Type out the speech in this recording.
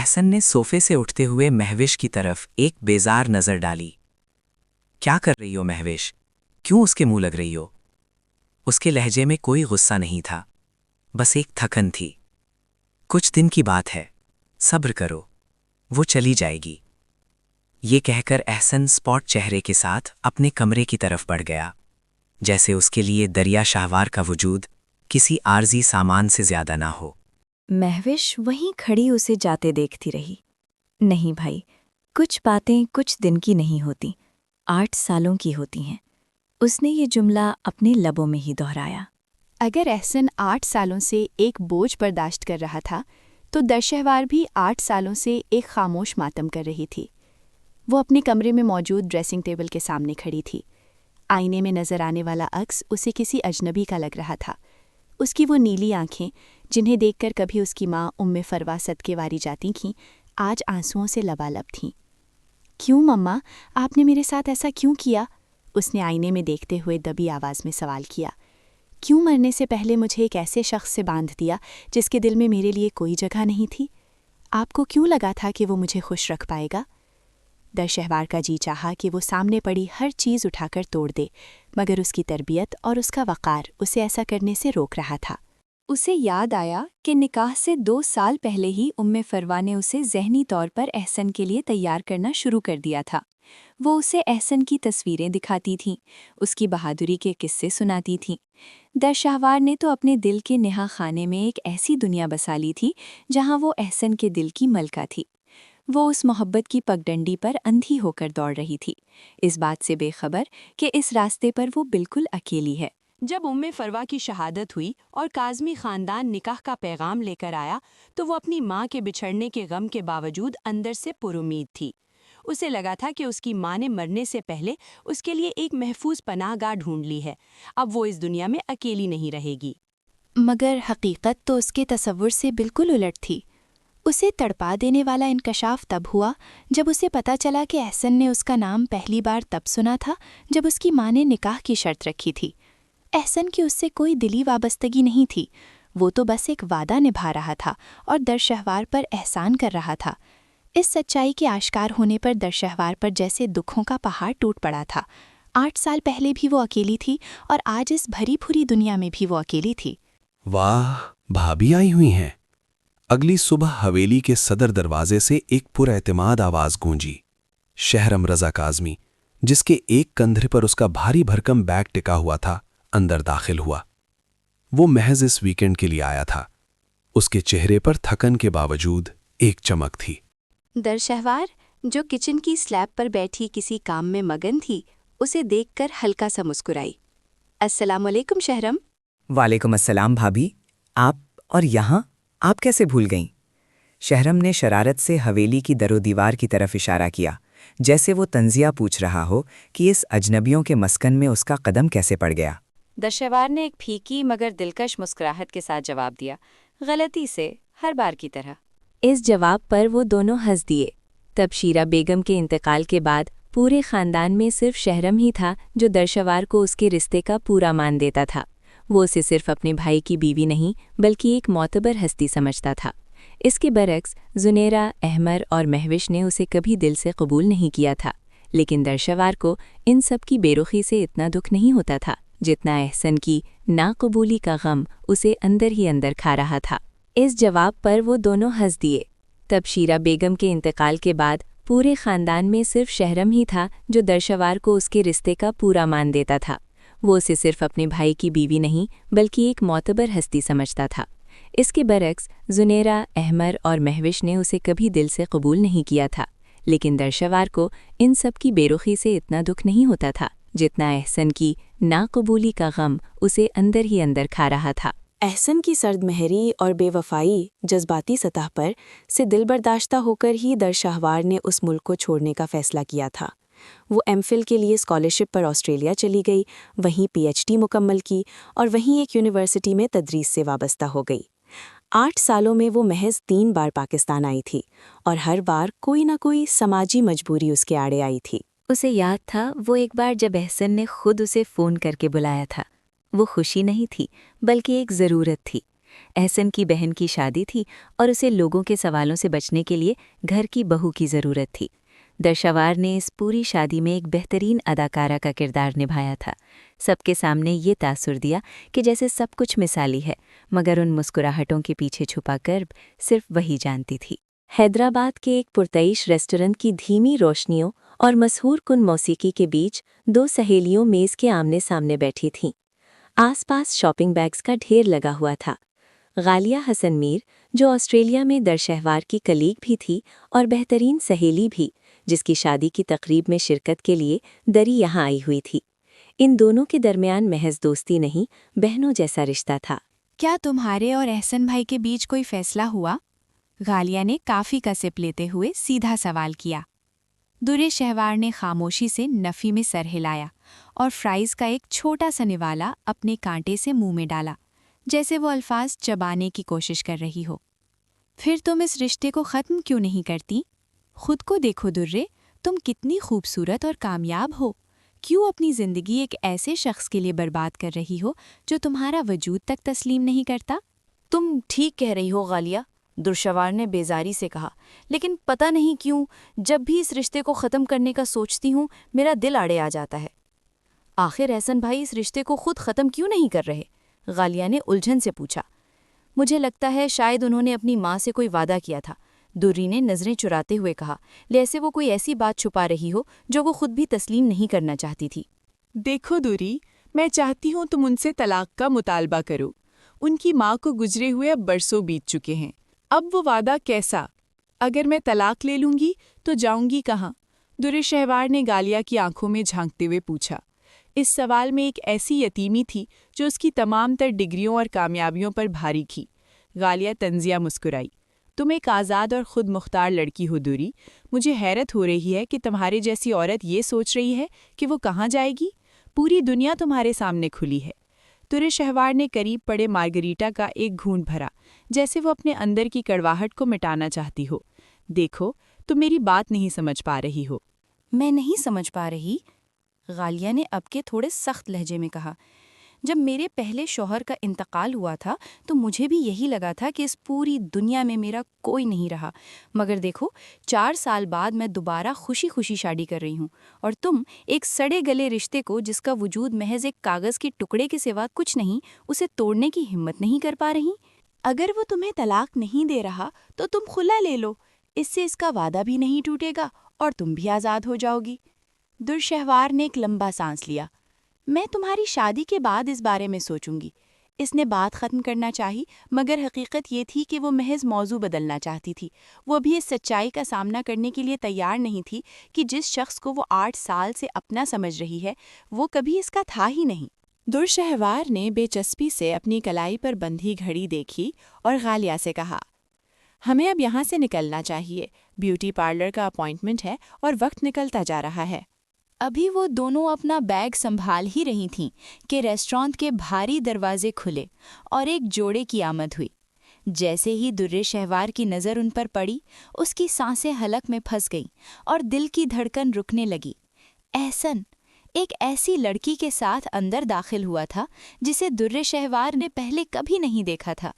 احسن نے صوفے سے اٹھتے ہوئے مہوش کی طرف ایک بیزار نظر ڈالی۔ کیا کر رہی ہو مہوش؟ کیوں اس کے منہ لگ رہی ہو؟ اس کے لہجے میں کوئی غصہ نہیں تھا، بس ایک تھکن تھی۔ کچھ دن کی بات ہے، صبر کرو، وہ چلی جائے گی۔ یہ کہہ کر احسن سپاٹ چہرے کے ساتھ اپنے کمرے کی طرف بڑھ گیا، جیسے اس کے لیے دریا شاہوار کا وجود کسی عارضی سامان سے زیادہ نہ ہو۔ مہوش وہیں کھڑی اسے جاتے دیکھتی رہی۔ نہیں بھائی، کچھ باتیں کچھ دن کی نہیں ہوتی، 8 سالوں کی ہوتی ہیں۔ اس نے یہ جملہ اپنے لبوں میں ہی دہرایا۔ اگر احسن 8 سالوں سے ایک بوجھ برداشت کر رہا تھا تو درشہوار بھی 8 سالوں سے ایک خاموش ماتم کر رہی تھی۔ وہ اپنے کمرے میں موجود ڈریسنگ ٹیبل کے سامنے کھڑی تھی۔ آئینے میں نظر آنے والا عکس اسے کسی اجنبی کا لگ رہا تھا۔ اس کی وہ نیلی آنکھیں جنہیں دیکھ کر کبھی اس کی ماں ام فروا صدقے واری جاتی تھیں، آج آنسوؤں سے لبالب تھیں۔ کیوں مما، آپ نے میرے ساتھ ایسا کیوں کیا؟ اس نے آئینے میں دیکھتے ہوئے دبی آواز میں سوال کیا۔ کیوں مرنے سے پہلے مجھے ایک ایسے شخص سے باندھ دیا جس کے دل میں میرے لیے کوئی جگہ نہیں تھی؟ آپ کو کیوں لگا تھا کہ وہ مجھے خوش رکھ پائے گا؟ درشہوار کا جی چاہا کہ وہ سامنے پڑی ہر چیز اٹھا کر توڑ دے، مگر اس کی تربیت اور اس کا وقار اسے ایسا کرنے سے روک رہا تھا۔ اسے یاد آیا کہ نکاح سے 2 سال پہلے ہی ام فروا نے اسے ذہنی طور پر احسن کے لیے تیار کرنا شروع کر دیا تھا۔ وہ اسے احسن کی تصویریں دکھاتی تھیں، اس کی بہادری کے قصے سناتی تھیں۔ درشہوار نے تو اپنے دل کے نہا خانے میں ایک ایسی دنیا بسا لی تھی جہاں وہ احسن کے دل کی ملکہ تھی۔ وہ اس محبت کی پگڈنڈی پر اندھی ہو کر دوڑ رہی تھی، اس بات سے بے خبر کہ اس راستے پر وہ بالکل اکیلی ہے۔ جب ام فروا کی شہادت ہوئی اور کاظمی خاندان نکاح کا پیغام لے کر آیا تو وہ اپنی ماں کے بچھڑنے کے غم کے باوجود اندر سے پر امید تھی۔ اسے لگا تھا کہ اس کی ماں نے مرنے سے پہلے اس کے لیے ایک محفوظ پناہ گاہ ڈھونڈ لی ہے، اب وہ اس دنیا میں اکیلی نہیں رہے گی۔ مگر حقیقت تو اس کے تصور سے بالکل الٹ تھی۔ اسے تڑپا دینے والا انکشاف تب ہوا جب اسے پتہ چلا کہ احسن نے اس کا نام پہلی بار تب سنا تھا جب اس کی ماں نے نکاح کی شرط رکھی تھی۔ احسن کی اس سے کوئی دلی وابستگی نہیں تھی، وہ تو بس ایک وعدہ نبھا رہا تھا اور درشہوار پر احسان کر رہا تھا۔ اس سچائی کے آشکار ہونے پر درشہوار پر جیسے دکھوں کا پہاڑ ٹوٹ پڑا تھا۔ 8 سال پہلے بھی وہ اکیلی تھی اور آج اس بھری بھری دنیا میں بھی وہ اکیلی تھی۔ واہ، بھابھی آئی ہوئی ہیں۔ اگلی صبح حویلی کے صدر دروازے سے ایک پر اعتماد آواز گونجی۔ شہرم رضا کاظمی، جس کے ایک کندھے پر اس کا بھاری بھرکم بیگ ٹکا ہوا تھا، اندر داخل ہوا۔ وہ محض اس ویکنڈ کے لیے آیا تھا۔ اس کے چہرے پر تھکن کے باوجود ایک چمک تھی۔ درشہوار، جو کچن کی سلیب پر بیٹھی کسی کام میں مگن تھی، اسے دیکھ کر ہلکا سا مسکرائی۔ السلام علیکم شہرم۔ وعلیکم السلام بھابھی، آپ اور یہاں؟ آپ کیسے بھول گئیں؟ شہرم نے شرارت سے حویلی کی در و دیوار کی طرف اشارہ کیا، جیسے وہ تنزیہ پوچھ رہا ہو کہ اس اجنبیوں کے مسکن میں اس کا قدم کیسے پڑ گیا۔ درشہوار نے ایک پھیکی مگر دلکش مسکراہٹ کے ساتھ جواب دیا، غلطی سے، ہر بار کی طرح۔ اس جواب پر وہ دونوں ہنس دیے۔ تبشیرہ بیگم کے انتقال کے بعد پورے خاندان میں صرف شہرم ہی تھا جو درشہوار کو اس کے رشتے کا پورا مان دیتا تھا۔ وہ اسے صرف اپنے بھائی کی بیوی نہیں بلکہ ایک معتبر ہستی سمجھتا تھا۔ اس کے برعکس زنیرہ، احمر اور مہوش نے اسے کبھی دل سے قبول نہیں کیا تھا، لیکن درشہوار کو ان سب کی بے رخی سے اتنا دکھ نہیں ہوتا تھا جتنا احسن کی ناقبولی کا غم اسے اندر ہی اندر کھا رہا تھا۔ اس جواب پر وہ دونوں ہنس دیے۔ تبشیرہ بیگم کے انتقال کے بعد پورے خاندان میں صرف شہرم ہی تھا جو درشہوار کو اس کے رشتے کا پورا مان دیتا تھا۔ وہ اسے صرف اپنے بھائی کی بیوی نہیں بلکہ ایک معتبر ہستی سمجھتا تھا۔ اس کے برعکس زنیرہ، احمر اور مہوش نے اسے کبھی دل سے قبول نہیں کیا تھا، لیکن درشہوار کو ان سب کی بے رخی سے اتنا دکھ نہیں ہوتا تھا جتنا احسن کی ناقبولی کا غم اسے اندر ہی اندر کھا رہا تھا۔ احسن کی سرد مہری اور بے وفائی جذباتی سطح پر سے دل برداشتہ ہو کر ہی درشہوار نے اس ملک کو چھوڑنے کا فیصلہ کیا تھا۔ وہ ایم فل کے لیے اسکالرشپ پر آسٹریلیا چلی گئی، وہیں پی ایچ ڈی مکمل کی اور وہیں ایک یونیورسٹی میں تدریس سے وابستہ ہو گئی۔ 8 سالوں میں وہ محض 3 بار پاکستان آئی تھی اور ہر بار کوئی نہ کوئی سماجی مجبوری اس کے آڑے آئی تھی۔ اسے یاد تھا وہ ایک بار جب احسن نے خود اسے فون کر کے بلایا تھا۔ وہ خوشی نہیں تھی بلکہ ایک ضرورت تھی۔ احسن کی بہن کی شادی تھی اور اسے لوگوں کے سوالوں سے بچنے کے لیے گھر کی بہو کی ضرورت تھی۔ درشوار نے اس پوری شادی میں ایک بہترین اداکارہ کا کردار نبھایا تھا۔ سب کے سامنے یہ تاثر دیا کہ جیسے سب کچھ مثالی ہے، مگر ان مسکراہٹوں کے پیچھے چھپا کرب صرف وہی جانتی تھی۔ حیدرآباد کے ایک پرتعیش ریسٹورنٹ کی دھیمی روشنیوں اور مسحور کن موسیقی کے بیچ دو سہیلیوں میز کے آمنے سامنے بیٹھی تھیں۔ آس پاس شاپنگ بیگز کا ڈھیر لگا ہوا تھا۔ غالیہ حسن میر، جو آسٹریلیا میں درشہوار کی کلیگ بھی تھی اور بہترین سہیلی بھی، جس کی شادی کی تقریب میں شرکت کے لیے دری یہاں آئی ہوئی تھی۔ ان دونوں کے درمیان محض دوستی نہیں، بہنوں جیسا رشتہ تھا۔ کیا تمہارے اور احسن بھائی کے بیچ کوئی فیصلہ ہوا؟ غالیہ نے کافی کا سپ لیتے ہوئے سیدھا سوال کیا۔ درشہوار نے خاموشی سے نفی میں سر ہلایا اور فرائز کا ایک چھوٹا سا نوالا اپنے کانٹے سے منہ میں ڈالا، جیسے وہ الفاظ چبانے کی کوشش کر رہی ہو۔ پھر تم اس رشتے کو ختم کیوں نہیں کرتی؟ خود کو دیکھو درے، تم کتنی خوبصورت اور کامیاب ہو، کیوں اپنی زندگی ایک ایسے شخص کے لیے برباد کر رہی ہو جو تمہارا وجود تک تسلیم نہیں کرتا؟ تم ٹھیک کہہ رہی ہو غالیہ، درشوار نے بیزاری سے کہا، لیکن پتہ نہیں کیوں جب بھی اس رشتے کو ختم کرنے کا سوچتی ہوں میرا دل آڑے آ جاتا ہے۔ آخر احسن بھائی اس رشتے کو خود ختم کیوں نہیں کر رہے؟ غالیہ نے الجھن سے پوچھا۔ مجھے لگتا ہے شاید انہوں نے اپنی ماں سے کوئی وعدہ کیا تھا، دوری نے نظریں چراتے ہوئے کہا، جیسے وہ کوئی ایسی بات چھپا رہی ہو جو وہ خود بھی تسلیم نہیں کرنا چاہتی تھی۔ دیکھو دوری، میں چاہتی ہوں تم ان سے طلاق کا مطالبہ کرو۔ ان کی ماں کو گزرے ہوئے اب برسوں بیت چکے ہیں، اب وہ وعدہ کیسا؟ اگر میں طلاق لے لوں گی تو جاؤں گی کہاں؟ درشہوار نے غالیہ کی آنکھوں میں جھانکتے ہوئے پوچھا۔ اس سوال میں ایک ایسی یتیمی تھی جو اس کی تمام تر ڈگریوں اور کامیابیوں پر بھاری تھی۔ غالیہ طنزیہ مسکرائی۔ تم ایک آزاد اور خود مختار لڑکی ہو دوری، مجھے حیرت ہو رہی ہے کہ تمہارے جیسی عورت یہ سوچ رہی ہے کہ وہ کہاں جائے گی؟ پوری دنیا تمہارے سامنے کھلی ہے۔ درشہوار نے قریب پڑے مارگریٹا کا ایک گھونٹ بھرا، جیسے وہ اپنے اندر کی کڑواہٹ کو مٹانا چاہتی ہو۔ دیکھو، تم میری بات نہیں سمجھ پا رہی ہو۔ میں نہیں سمجھ پا رہی، غالیہ نے اب کے تھوڑے سخت لہجے میں کہا۔ جب میرے پہلے شوہر کا انتقال ہوا تھا تو مجھے بھی یہی لگا تھا کہ اس پوری دنیا میں میرا کوئی نہیں رہا، مگر دیکھو 4 سال بعد میں دوبارہ خوشی خوشی شادی کر رہی ہوں، اور تم ایک سڑے گلے رشتے کو جس کا وجود محض ایک کاغذ کے ٹکڑے کے سوا کچھ نہیں، اسے توڑنے کی ہمت نہیں کر پا رہی۔ اگر وہ تمہیں طلاق نہیں دے رہا تو تم خلا لے لو، اس سے اس کا وعدہ بھی نہیں ٹوٹے گا اور تم بھی آزاد ہو جاؤ گی۔ درشہوار نے ایک لمبا سانس لیا۔ میں تمہاری شادی کے بعد اس بارے میں سوچوں گی۔ اس نے بات ختم کرنا چاہی، مگر حقیقت یہ تھی کہ وہ محض موضوع بدلنا چاہتی تھی۔ وہ بھی اس سچائی کا سامنا کرنے کے لیے تیار نہیں تھی کہ جس شخص کو وہ 8 سال سے اپنا سمجھ رہی ہے وہ کبھی اس کا تھا ہی نہیں۔ درشہوار نے بے چسپی سے اپنی کلائی پر بندھی گھڑی دیکھی اور غالیہ سے کہا، ہمیں اب یہاں سے نکلنا چاہیے، بیوٹی پارلر کا اپائنٹمنٹ ہے اور وقت نکلتا جا رہا ہے۔ ابھی وہ دونوں اپنا بیگ سنبھال ہی رہی تھیں کہ ریسٹورانٹ کے بھاری دروازے کھلے اور ایک جوڑے کی آمد ہوئی۔ جیسے ہی درشہوار کی نظر ان پر پڑی، اس کی سانسیں حلق میں پھنس گئیں اور دل کی دھڑکن رکنے لگی۔ احسن ایک ایسی لڑکی کے ساتھ اندر داخل ہوا تھا جسے درشہوار نے پہلے کبھی نہیں دیکھا تھا۔